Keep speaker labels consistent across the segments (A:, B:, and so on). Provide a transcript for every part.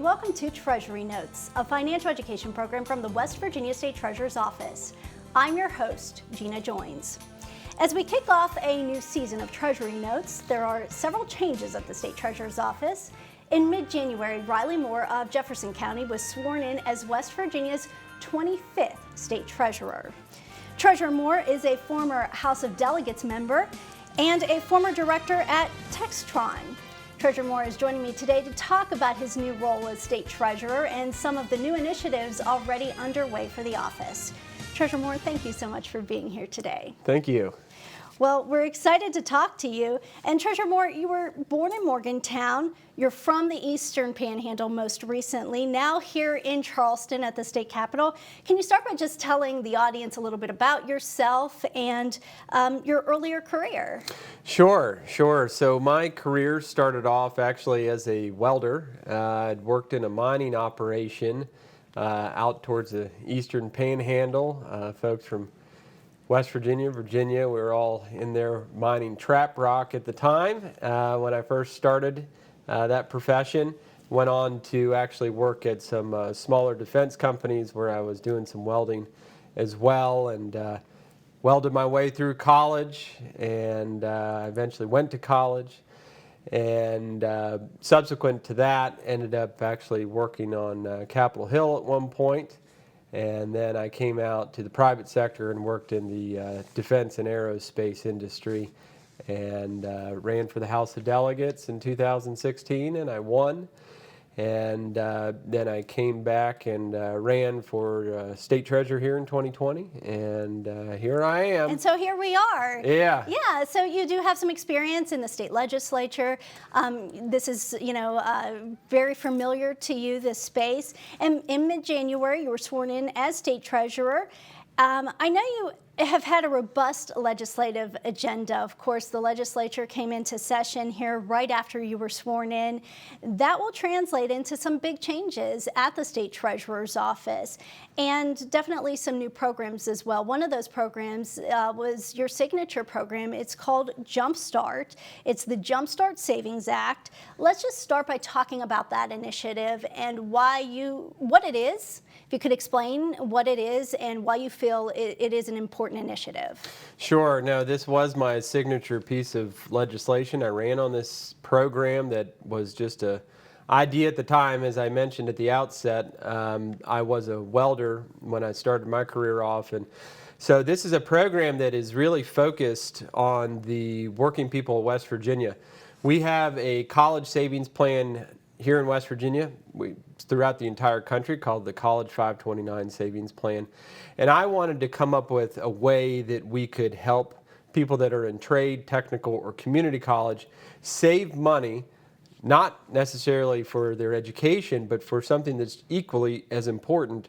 A: welcome to Treasury Notes, a financial education program from the West Virginia State Treasurer's Office. I'm your host, Gina Joins. As we kick off a new season of Treasury Notes, there are several changes at the State Treasurer's Office. In mid-January, Riley Moore of Jefferson County was sworn in as West Virginia's 25th State Treasurer. Treasurer Moore is a former House of Delegates member and a former director at Textron. Treasurer Moore is joining me today to talk about his new role as State Treasurer and some of the new initiatives already underway for the office. Treasurer Moore, thank you so much for being here today.
B: Thank you.
A: Well, we're excited to talk to you. And Treasurer Moore, you were born in Morgantown. You're from the Eastern Panhandle most recently, now here in Charleston at the state capitol. Can you start by just telling the audience a little bit about yourself and your earlier career?
B: Sure. So my career started off actually as a welder. I'd worked in a mining operation out towards the Eastern Panhandle. Folks from West Virginia, we were all in there mining trap rock at the time when I first started that profession. Went on to actually work at some smaller defense companies where I was doing some welding as well, and welded my way through college, and eventually went to college, and subsequent to that ended up actually working on Capitol Hill at one point. And then I came out to the private sector and worked in the defense and aerospace industry, and ran for the House of Delegates in 2016, and I won. And then I came back and ran for state treasurer here in 2020, and here I am.
A: And so here we are.
B: Yeah.
A: Yeah, so you do have some experience in the state legislature. This is, very familiar to you, this space. And in mid-January, you were sworn in as state treasurer. I know you have had a robust legislative agenda. Of course, the legislature came into session here right after you were sworn in. That will translate into some big changes at the state treasurer's office, and definitely some new programs as well. One of those programs was your signature program. It's called Jumpstart. It's the Jumpstart Savings Act. Let's just start by talking about that initiative and what it is. If you could explain what it is and why you feel it is an important initiative.
B: Sure. No, this was my signature piece of legislation. I ran on this program that was just an idea at the time. As I mentioned at the outset, I was a welder when I started my career off, and so this is a program that is really focused on the working people of West Virginia. We have a college savings plan here in West Virginia, throughout the entire country, called the College 529 Savings Plan. And I wanted to come up with a way that we could help people that are in trade, technical, or community college save money, not necessarily for their education, but for something that's equally as important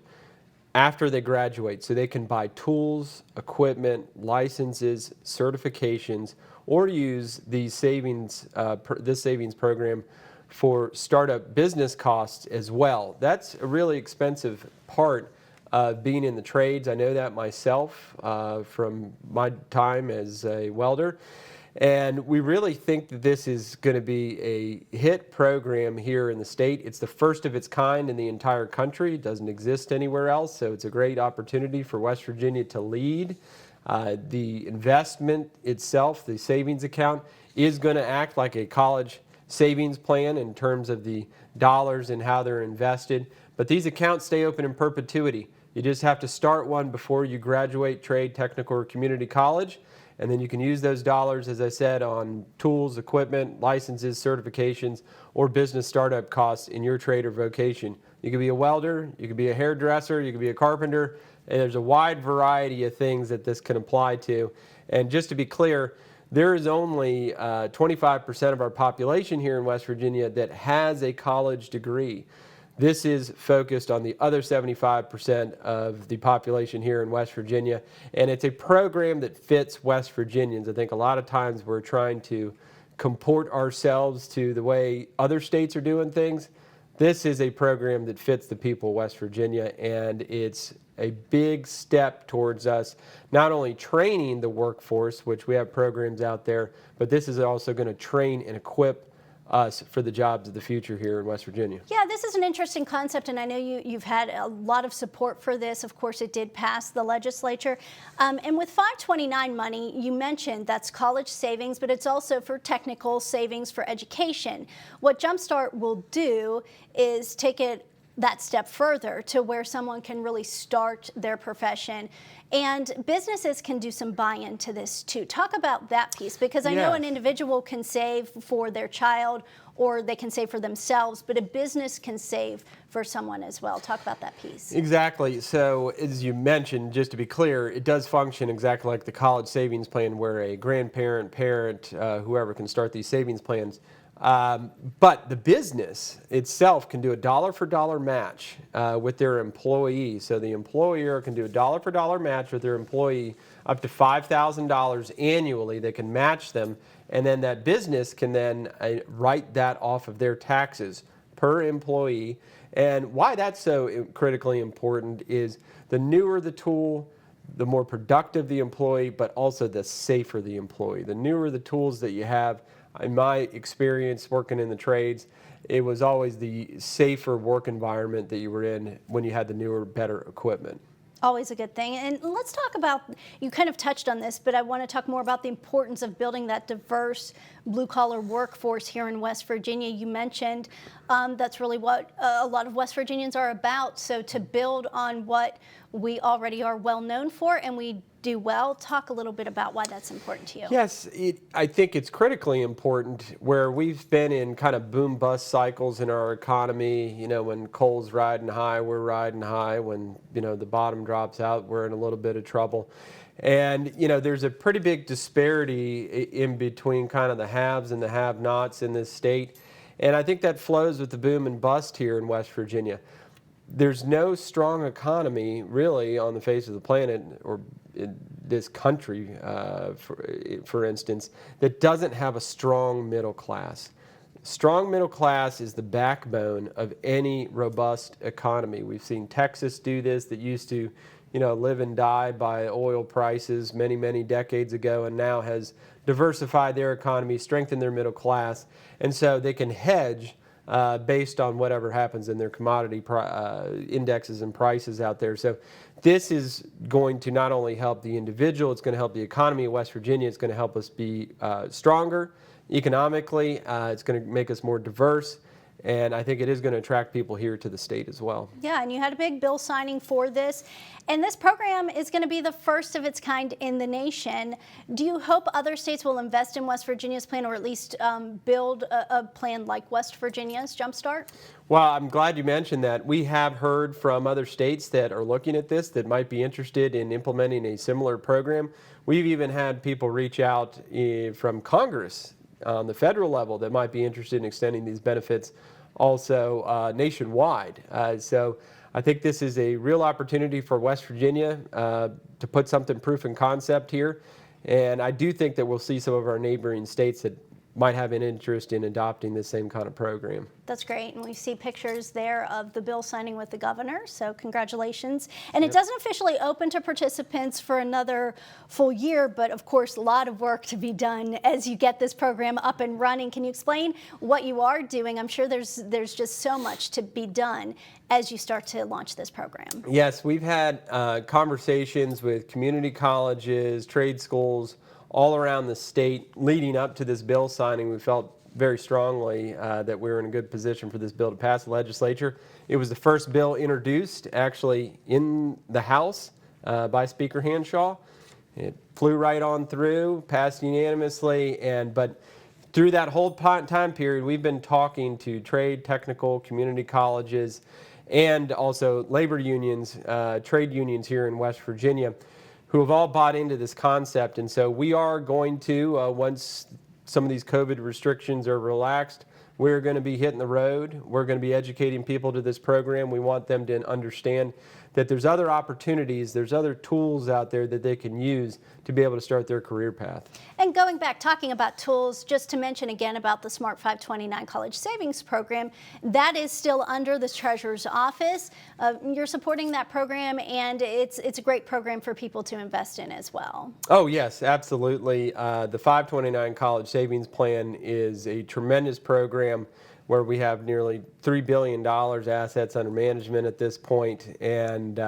B: after they graduate, so they can buy tools, equipment, licenses, certifications, or use these this savings program for startup business costs as well. That's a really expensive part of being in the trades. I know that myself from my time as a welder. And we really think that this is going to be a hit program here in the state. It's the first of its kind in the entire country. It doesn't exist anywhere else, so it's a great opportunity for West Virginia to lead. The investment itself, the savings account, is going to act like a college savings plan in terms of the dollars and how they're invested. But these accounts stay open in perpetuity. You just have to start one before you graduate trade, technical, or community college, and then you can use those dollars, as I said, on tools, equipment, licenses, certifications, or business startup costs in your trade or vocation. You could be a welder, you could be a hairdresser, you could be a carpenter, and there's a wide variety of things that this can apply to. And just to be clear, there is only 25% of our population here in West Virginia that has a college degree. This is focused on the other 75% of the population here in West Virginia, and it's a program that fits West Virginians. I think a lot of times we're trying to comport ourselves to the way other states are doing things. This is a program that fits the people of West Virginia, and it's a big step towards us not only training the workforce, which we have programs out there, but this is also going to train and equip us for the jobs of the future here in West Virginia.
A: Yeah, this is an interesting concept, and I know you've had a lot of support for this. Of course, it did pass the legislature. And with 529 money, you mentioned that's college savings, but it's also for technical savings for education. What Jumpstart will do is take it that step further to where someone can really start their profession. And businesses can do some buy-in to this too. Talk about that piece, because I know an individual can save for their child or they can save for themselves, but a business can save for someone as well. Talk about that piece.
B: Exactly. So as you mentioned, just to be clear, it does function exactly like the college savings plan where a grandparent, parent, whoever can start these savings plans. But the business itself can do a dollar for dollar match with their employee. So the employer can do a dollar for dollar match with their employee up to $5,000 annually. They can match them, and then that business can then write that off of their taxes per employee. And why that's so critically important is the newer the tool, the more productive the employee, but also the safer the employee. The newer the tools that you have, in my experience working in the trades, it was always the safer work environment that you were in when you had the newer, better equipment.
A: Always a good thing. And let's talk about, you kind of touched on this, but I want to talk more about the importance of building that diverse blue-collar workforce here in West Virginia. You mentioned that's really what a lot of West Virginians are about. So to build on what we already are well known for and we do well, talk a little bit about why that's important to you.
B: Yes, I think it's critically important where we've been in kind of boom-bust cycles in our economy. You know, when coal's riding high, we're riding high. When, you know, the bottom drops out, we're in a little bit of trouble. And, you know, there's a pretty big disparity in between kind of the haves and the have-nots in this state. And I think that flows with the boom and bust here in West Virginia. There's no strong economy really on the face of the planet or in this country, for instance, that doesn't have a strong middle class. Strong middle class is the backbone of any robust economy. We've seen Texas do this, that used to, you know, live and die by oil prices many, many decades ago, and now has diversified their economy, strengthened their middle class, and so they can hedge based on whatever happens in their commodity indexes and prices out there. So this is going to not only help the individual, it's going to help the economy of West Virginia, it's going to help us be stronger economically, it's going to make us more diverse, and I think it is going to attract people here to the state as well.
A: Yeah, and you had a big bill signing for this. And this program is going to be the first of its kind in the nation. Do you hope other states will invest in West Virginia's plan, or at least build a plan like West Virginia's Jumpstart?
B: Well, I'm glad you mentioned that. We have heard from other states that are looking at this that might be interested in implementing a similar program. We've even had people reach out from Congress on the federal level that might be interested in extending these benefits also nationwide. So I think this is a real opportunity for West Virginia to put something proof in concept here. And I do think that we'll see some of our neighboring states that might have an interest in adopting the same kind of program.
A: That's great, and we see pictures there of the bill signing with the governor, so congratulations. And it doesn't officially open to participants for another full year, but of course a lot of work to be done as you get this program up and running. Can you explain what you are doing? I'm sure there's just so much to be done as you start to launch this program.
B: Yes, we've had conversations with community colleges, trade schools, all around the state leading up to this bill signing. We felt very strongly that we were in a good position for this bill to pass the legislature. It was the first bill introduced actually in the House by Speaker Hanshaw. It flew right on through, passed unanimously, but through that whole time period, we've been talking to trade, technical, community colleges, and also labor unions, trade unions here in West Virginia, who have all bought into this concept. And so we are going to, once some of these COVID restrictions are relaxed, we're going to be hitting the road. We're going to be educating people to this program. We want them to understand that there's other opportunities, there's other tools out there that they can use to be able to start their career path.
A: And going back, talking about tools, just to mention again about the Smart 529 College Savings Program, that is still under the Treasurer's Office. You're supporting that program, and it's a great program for people to invest in as well.
B: Oh, yes, absolutely. The 529 College Savings Plan is a tremendous program where we have nearly $3 billion assets under management at this point. And,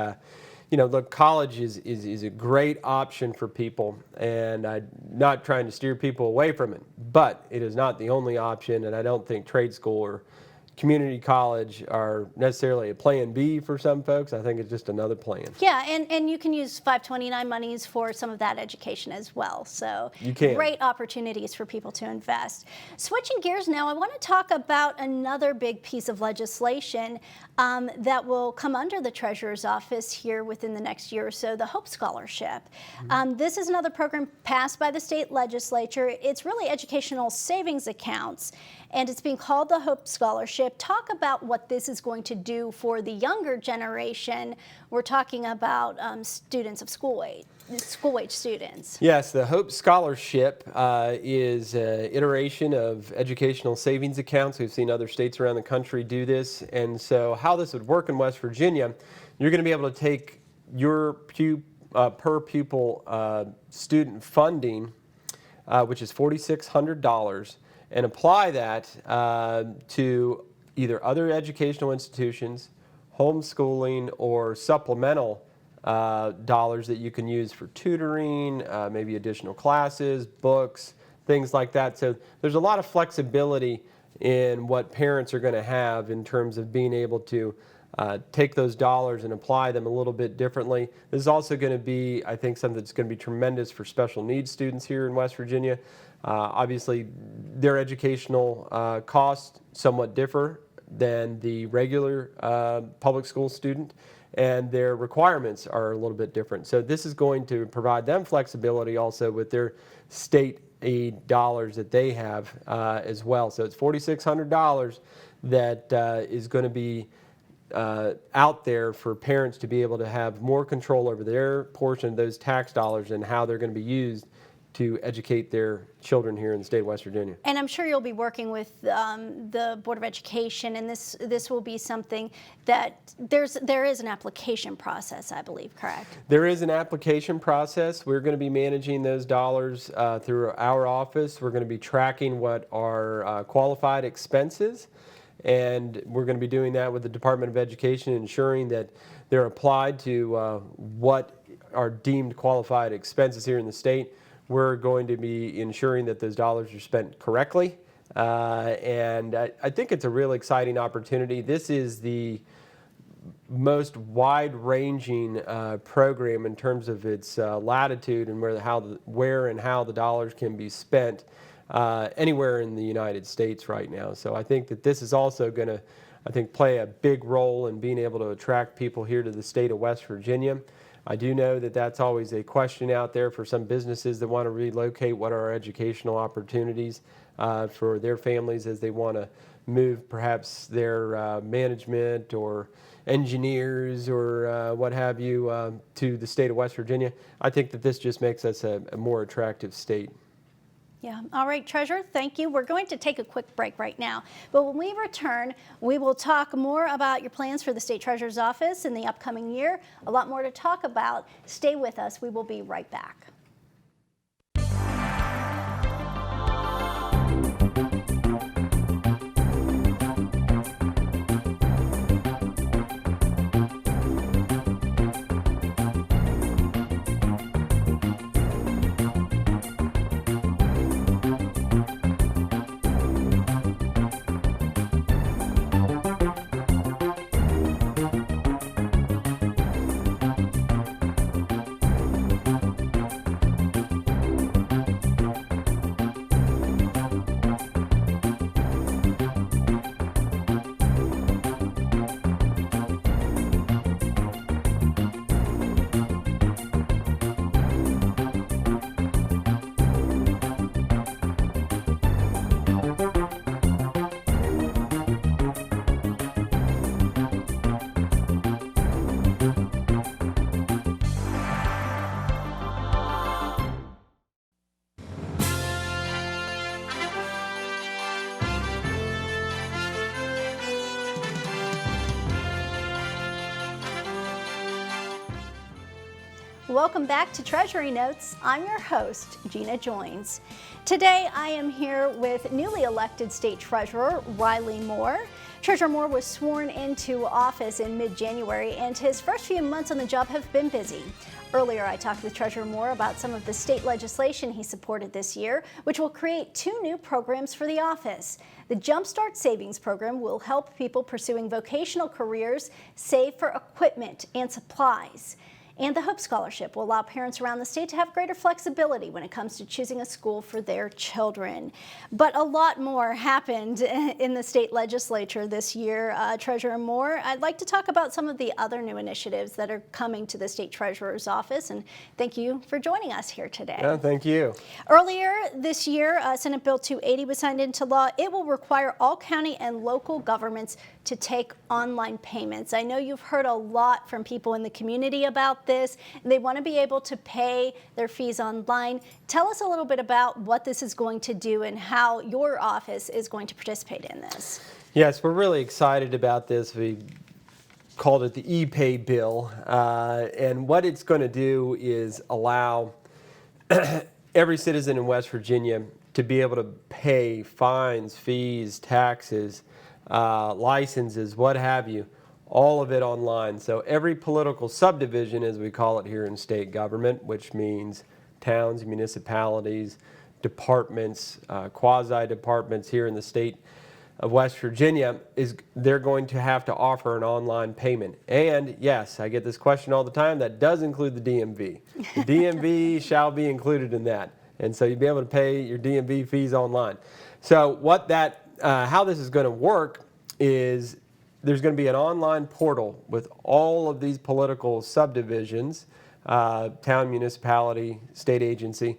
B: look, college is a great option for people, and I'm not trying to steer people away from it, but it is not the only option, and I don't think trade school or community college are necessarily a plan B for some folks. I think it's just another plan.
A: Yeah, and you can use 529 monies for some of that education as well. So
B: you can.
A: Great opportunities for people to invest. Switching gears now, I want to talk about another big piece of legislation that will come under the Treasurer's Office here within the next year or so, the Hope Scholarship. This is another program passed by the state legislature. It's really educational savings accounts, and it's being called the Hope Scholarship. Talk about what this is going to do for the younger generation. We're talking about students of school-age students.
B: Yes, the Hope Scholarship is an iteration of educational savings accounts. We've seen other states around the country do this. And so how this would work in West Virginia, you're going to be able to take your per pupil student funding, which is $4,600, and apply that to either other educational institutions, homeschooling, or supplemental dollars that you can use for tutoring, maybe additional classes, books, things like that. So there's a lot of flexibility in what parents are going to have in terms of being able to take those dollars and apply them a little bit differently. This is also going to be, I think, something that's going to be tremendous for special needs students here in West Virginia. Obviously, their educational costs somewhat differ than the regular public school student, and their requirements are a little bit different. So this is going to provide them flexibility also with their state aid dollars that they have as well. So it's $4,600 that is going to be out there for parents to be able to have more control over their portion of those tax dollars and how they're going to be used to educate their children here in the state of West Virginia.
A: And I'm sure you'll be working with the Board of Education, and this will be something that there is an application process, I believe, correct?
B: There is an application process. We're going to be managing those dollars through our office. We're going to be tracking what are qualified expenses, and we're going to be doing that with the Department of Education, ensuring that they're applied to what are deemed qualified expenses here in the state. We're going to be ensuring that those dollars are spent correctly, and I think it's a really exciting opportunity. This is the most wide-ranging program in terms of its latitude and where and how the dollars can be spent anywhere in the United States right now. So I think that this is also going to, play a big role in being able to attract people here to the state of West Virginia. I do know that that's always a question out there for some businesses that want to relocate. What are our educational opportunities for their families as they want to move perhaps their management or engineers or what have you to the state of West Virginia? I think that this just makes us a more attractive state.
A: Yeah. All right, Treasurer, thank you. We're going to take a quick break right now. But when we return, we will talk more about your plans for the State Treasurer's Office in the upcoming year. A lot more to talk about. Stay with us. We will be right back. Welcome back to Treasury Notes. I'm your host, Gina Joins. Today I am here with newly elected State Treasurer Riley Moore. Treasurer Moore was sworn into office in mid-January, and his first few months on the job have been busy. Earlier, I talked with Treasurer Moore about some of the state legislation he supported this year, which will create 2 new programs for the office. The Jumpstart Savings Program will help people pursuing vocational careers save for equipment and supplies. And the Hope Scholarship will allow parents around the state to have greater flexibility when it comes to choosing a school for their children. But a lot more happened in the state legislature this year. Treasurer Moore, I'd like to talk about some of the other new initiatives that are coming to the state treasurer's office, and thank you for joining us here today.
B: Yeah, thank you.
A: Earlier this year, Senate Bill 280 was signed into law. It will require all county and local governments to take online payments. I know you've heard a lot from people in the community about this. They want to be able to pay their fees online. Tell us a little bit about what this is going to do and how your office is going to participate in this.
B: Yes, we're really excited about this. We called it the e-pay bill. And what it's going to do is allow every citizen in West Virginia to be able to pay fines, fees, taxes, licenses, what have you, all of it online. So every political subdivision, as we call it here in state government, which means towns, municipalities, departments, quasi-departments here in the state of West Virginia, they're going to have to offer an online payment. And yes, I get this question all the time, that does include the DMV. The DMV shall be included in that. And so you'll be able to pay your DMV fees online. So how this is going to work is there's going to be an online portal with all of these political subdivisions, town, municipality, state agency.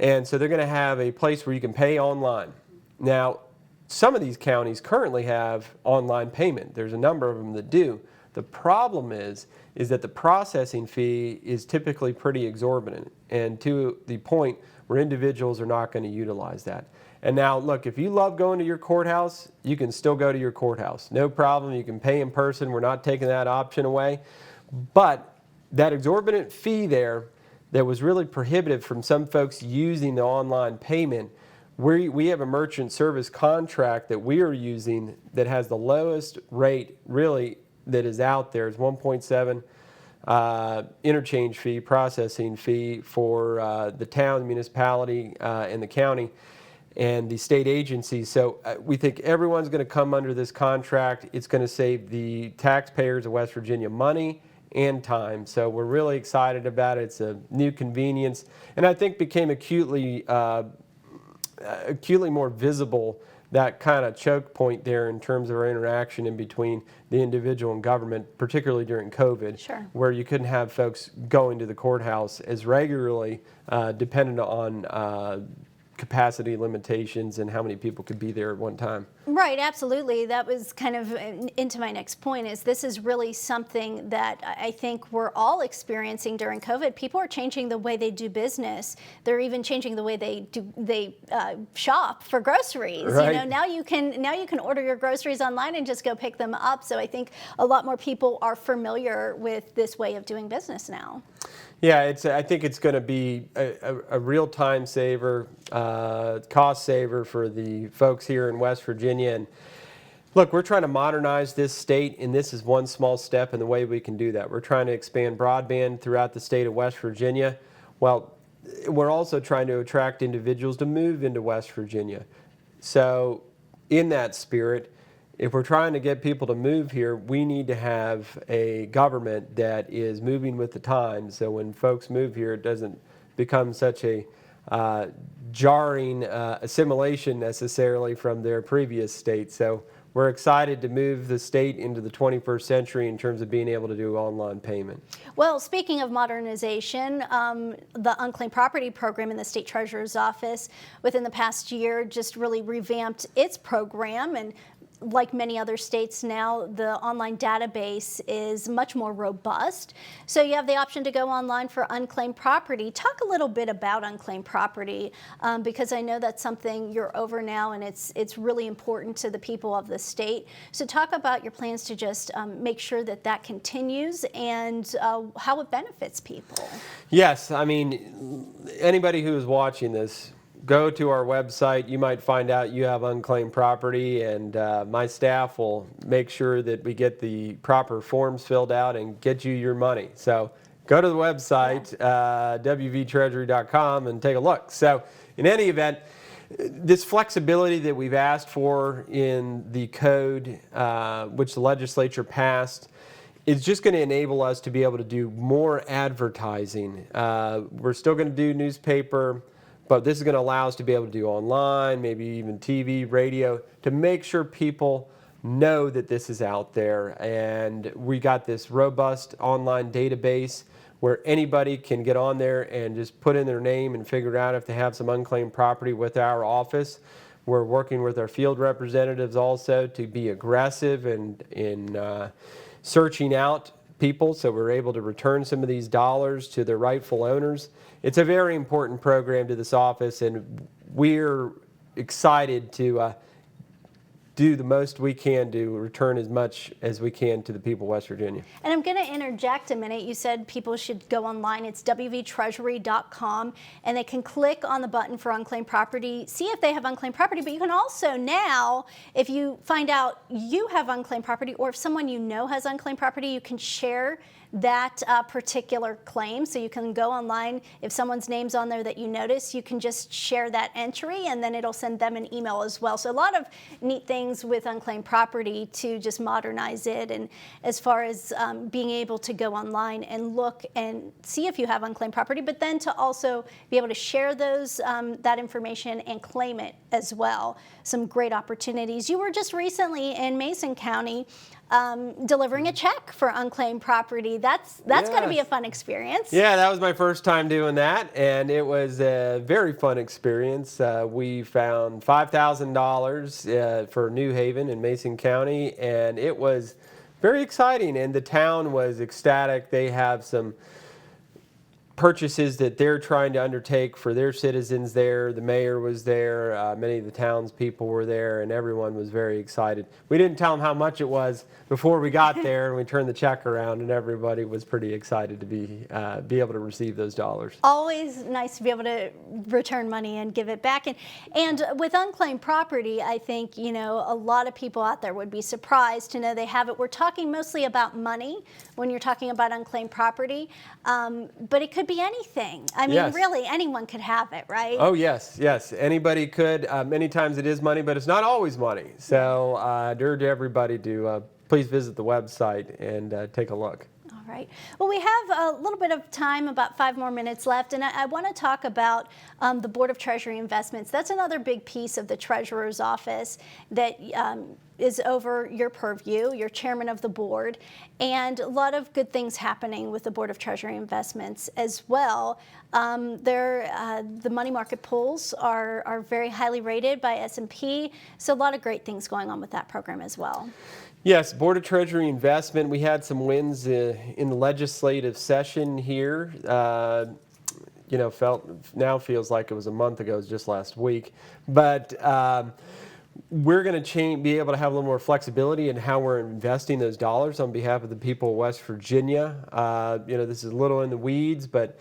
B: And so they're going to have a place where you can pay online. Now, some of these counties currently have online payment. There's a number of them that do. The problem is that the processing fee is typically pretty exorbitant, and to the point where individuals are not going to utilize that. And now, look, if you love going to your courthouse, you can still go to your courthouse. No problem. You can pay in person. We're not taking that option away. But that exorbitant fee there that was really prohibitive from some folks using the online payment, we have a merchant service contract that we are using that has the lowest rate really that is out there. It's 1.7 interchange fee, processing fee for the town, the municipality, and the county, and the state agencies. So we think everyone's going to come under this contract. It's going to save the taxpayers of West Virginia money and time. So we're really excited about it. It's a new convenience, and I think became acutely more visible, that kind of choke point there in terms of our interaction in between the individual and government, particularly during COVID,
A: Sure.
B: where you couldn't have folks going to the courthouse as regularly, dependent on capacity limitations and how many people could be there at one time.
A: Right, absolutely. That was kind of into my next point, is this is really something that I think we're all experiencing during COVID. People are changing the way they do business. They're even changing the way they shop for groceries.
B: Right.
A: You know, now you can order your groceries online and just go pick them up. So I think a lot more people are familiar with this way of doing business now.
B: Yeah, I think it's going to be a real time saver, cost saver for the folks here in West Virginia. And look, we're trying to modernize this state, and this is one small step in the way we can do that. We're trying to expand broadband throughout the state of West Virginia. Well, we're also trying to attract individuals to move into West Virginia. So in that spirit, if we're trying to get people to move here, we need to have a government that is moving with the times. So when folks move here, it doesn't become such a jarring assimilation necessarily from their previous state. So we're excited to move the state into the 21st century in terms of being able to do online payment.
A: Well, speaking of modernization, the Unclaimed property program in the state treasurer's office within the past year just really revamped its program, and like many other states now, the online database is much more robust. So you have the option to go online for unclaimed property. Talk a little bit about unclaimed property, because I know that's something you're over now, and it's really important to the people of the state. So talk about your plans to just make sure that that continues and how it benefits people.
B: Yes, I mean, anybody who is watching this, go to our website. You might find out you have unclaimed property, and my staff will make sure that we get the proper forms filled out and get you your money. So go to the website, wvtreasury.com, and take a look. So in any event, this flexibility that we've asked for in the code, which the legislature passed, is just going to enable us to be able to do more advertising. We're still going to do newspaper, but this is going to allow us to be able to do online, maybe even TV, radio, to make sure people know that this is out there. And we got this robust online database where anybody can get on there and just put in their name and figure out if they have some unclaimed property with our office. We're working with our field representatives also to be aggressive and in searching out people, so we're able to return some of these dollars to their rightful owners. It's a very important program to this office, and we're excited to do the most we can to return as much as we can to the people of West Virginia.
A: And I'm going to interject a minute. You said people should go online. It's wvtreasury.com, and they can click on the button for unclaimed property, see if they have unclaimed property. But you can also now, if you find out you have unclaimed property, or if someone you know has unclaimed property, you can share that particular claim. So you can go online, if someone's name's on there that you notice, you can just share that entry, and then it'll send them an email as well. So a lot of neat things with unclaimed property to just modernize it, and as far as being able to go online and look and see if you have unclaimed property, but then to also be able to share those that information and claim it as well. Some great opportunities. You were just recently in Mason County delivering a check for unclaimed property. That's going to be a fun experience.
B: Yeah, that was my first time doing that, and it was a very fun experience. We found $5,000 for New Haven in Mason County, and it was very exciting, and the town was ecstatic. They have some purchases that they're trying to undertake for their citizens there. The mayor was there, many of the townspeople were there, and everyone was very excited. We didn't tell them how much it was before we got there, and we turned the check around, and everybody was pretty excited to be able to receive those dollars.
A: Always nice to be able to return money and give it back. And with unclaimed property, I think, you know, a lot of people out there would be surprised to know they have it. We're talking mostly about money when you're talking about unclaimed property, but it could be anything. I mean,
B: Yes.
A: Really, anyone could have it, right?
B: Oh, yes, yes. Anybody could. Many times it is money, but it's not always money. So I urge everybody to please visit the website and take a look.
A: All right. Well, we have a little bit of time, about 5 more minutes left, and I want to talk about the Board of Treasury Investments. That's another big piece of the Treasurer's office that is over your purview. You're chairman of the board, and a lot of good things happening with the Board of Treasury Investments as well. The money market pools are very highly rated by S&P, so a lot of great things going on with that program as well.
B: Yes, Board of Treasury Investment. We had some wins in the legislative session here. You know, feels like it was a month ago. It was just last week, but we're going to be able to have a little more flexibility in how we're investing those dollars on behalf of the people of West Virginia. You know, this is a little in the weeds, but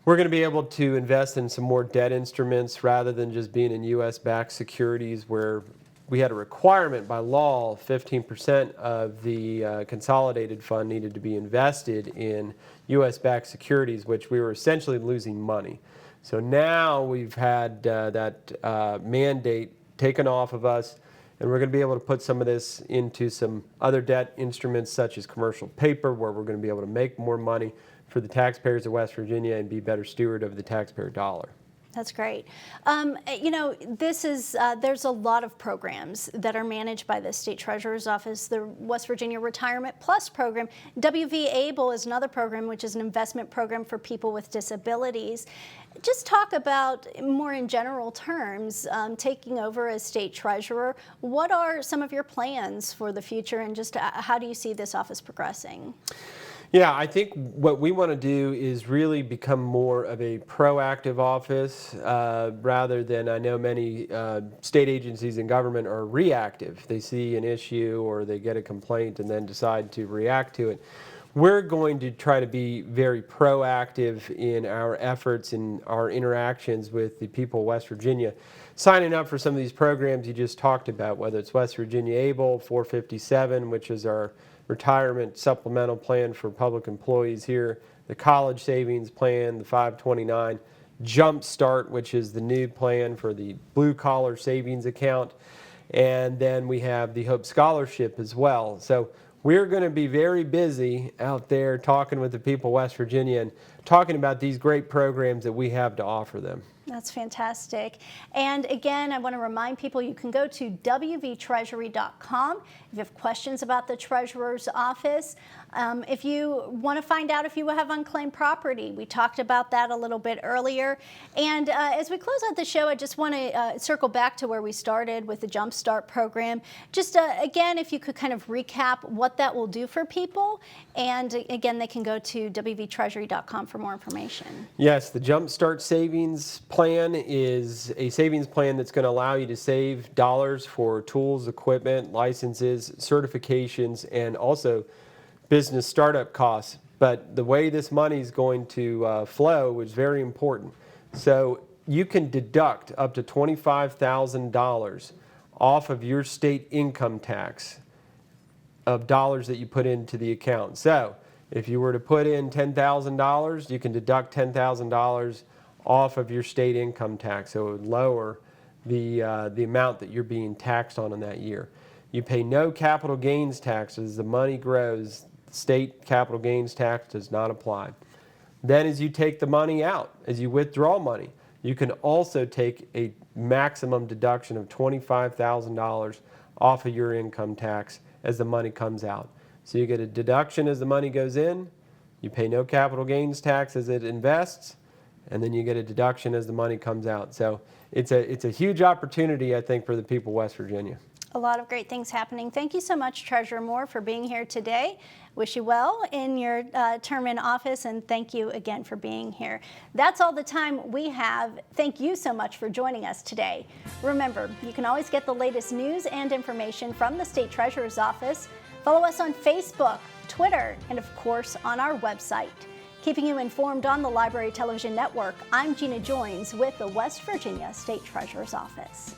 B: we're going to be able to invest in some more debt instruments rather than just being in U.S.-backed securities, where we had a requirement by law, 15% of the consolidated fund needed to be invested in U.S.-backed securities, which we were essentially losing money. So now we've had that mandate taken off of us, and we're going to be able to put some of this into some other debt instruments such as commercial paper, where we're going to be able to make more money for the taxpayers of West Virginia and be better steward of the taxpayer dollar.
A: That's great. This is there's a lot of programs that are managed by the State Treasurer's Office. The West Virginia Retirement Plus program. WV Able is another program, which is an investment program for people with disabilities. Just talk about, more in general terms, taking over as State Treasurer. What are some of your plans for the future, and just how do you see this office progressing?
B: Yeah, I think what we want to do is really become more of a proactive office rather than, I know many state agencies in government are reactive. They see an issue or they get a complaint and then decide to react to it. We're going to try to be very proactive in our efforts and our interactions with the people of West Virginia. Signing up for some of these programs you just talked about, whether it's West Virginia Able, 457, which is our retirement supplemental plan for public employees here, the college savings plan, the 529, Jumpstart, which is the new plan for the blue collar savings account, and then we have the Hope Scholarship as well. So we're going to be very busy out there talking with the people of West Virginia and talking about these great programs that we have to offer them.
A: That's fantastic. And again, I want to remind people you can go to wvtreasury.com if you have questions about the Treasurer's Office. If you want to find out if you have unclaimed property, we talked about that a little bit earlier. And as we close out the show, I just want to circle back to where we started with the Jumpstart program. Just again, if you could kind of recap what that will do for people. And again, they can go to wvtreasury.com for more information.
B: Yes, the Jumpstart Savings Plan is a savings plan that's going to allow you to save dollars for tools, equipment, licenses, certifications, and also business startup costs. But the way this money is going to flow is very important. So you can deduct up to $25,000 off of your state income tax of dollars that you put into the account. So if you were to put in $10,000, you can deduct $10,000 off of your state income tax. So it would lower the amount that you're being taxed on in that year. You pay no capital gains tax. As the money grows, state capital gains tax does not apply. Then as you take the money out, as you withdraw money, you can also take a maximum deduction of $25,000 off of your income tax as the money comes out. So you get a deduction as the money goes in, you pay no capital gains tax as it invests, and then you get a deduction as the money comes out. So it's a huge opportunity, I think, for the people of West Virginia.
A: A lot of great things happening. Thank you so much, Treasurer Moore, for being here today. Wish you well in your term in office, and thank you again for being here. That's all the time we have. Thank you so much for joining us today. Remember, you can always get the latest news and information from the State Treasurer's Office. Follow us on Facebook, Twitter, and of course on our website. Keeping you informed on the Library Television Network, I'm Gina Joins with the West Virginia State Treasurer's Office.